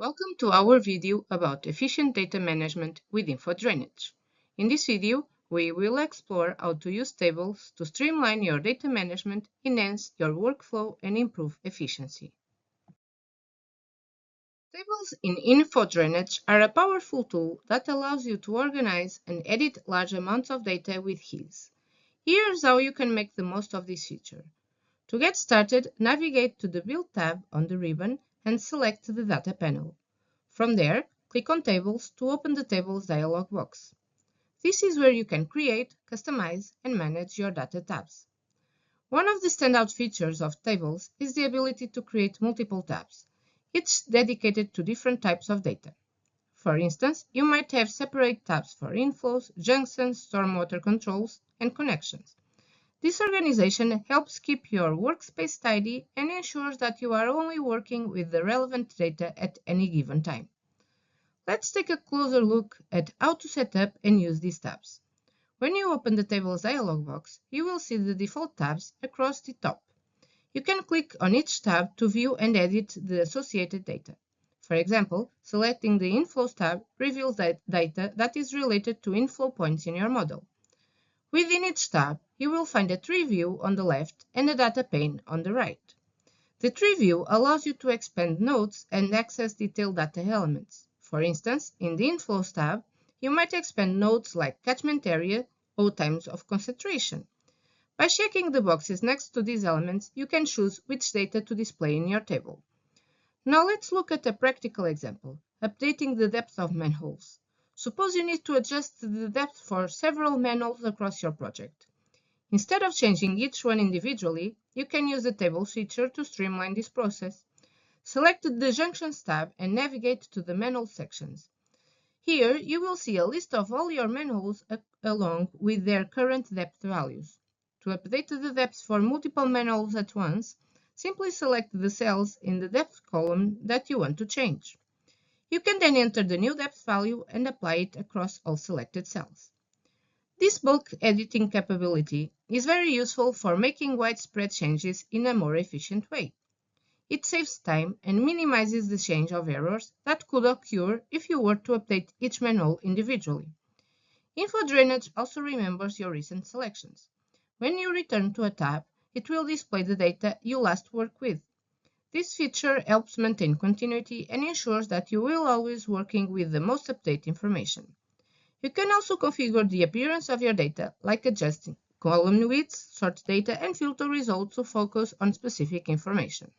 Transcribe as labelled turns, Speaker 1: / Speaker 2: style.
Speaker 1: Welcome to our video about efficient data management with InfoDrainage. In this video, we will explore how to use tables to streamline your data management, enhance your workflow, and improve efficiency. Tables in InfoDrainage are a powerful tool that allows you to organize and edit large amounts of data with ease. Here's how you can make the most of this feature. To get started, navigate to the Build tab on the ribbon and select the Data panel. From there, click on Tables to open the Tables dialog box. This is where you can create, customize, and manage your data tabs. One of the standout features of tables is the ability to create multiple tabs, each dedicated to different types of data. For instance, you might have separate tabs for inflows, junctions, stormwater controls, and connections. This organization helps keep your workspace tidy and ensures that you are only working with the relevant data at any given time. Let's take a closer look at how to set up and use these tabs. When you open the Tables dialog box, you will see the default tabs across the top. You can click on each tab to view and edit the associated data. For example, selecting the Inflows tab reveals data that is related to inflow points in your model. Within each tab, you will find a tree view on the left and a data pane on the right. The tree view allows you to expand nodes and access detailed data elements. For instance, in the Inflows tab, you might expand nodes like catchment area or times of concentration. By checking the boxes next to these elements, you can choose which data to display in your table. Now let's look at a practical example, updating the depth of manholes. Suppose you need to adjust the depth for several manholes across your project. Instead of changing each one individually, you can use the Tables feature to streamline this process. Select the Junctions tab and navigate to the manhole sections. Here, you will see a list of all your manholes along with their current depth values. To update the depth for multiple manholes at once, simply select the cells in the depth column that you want to change. You can then enter the new depth value and apply it across all selected cells. This bulk editing capability is very useful for making widespread changes in a more efficient way. It saves time and minimizes the change of errors that could occur if you were to update each manhole individually. InfoDrainage also remembers your recent selections. When you return to a tab, it will display the data you last worked with. This feature helps maintain continuity and ensures that you will always be working with the most up-to-date information. You can also configure the appearance of your data, like adjusting column widths, sort data, and filter results to focus on specific information.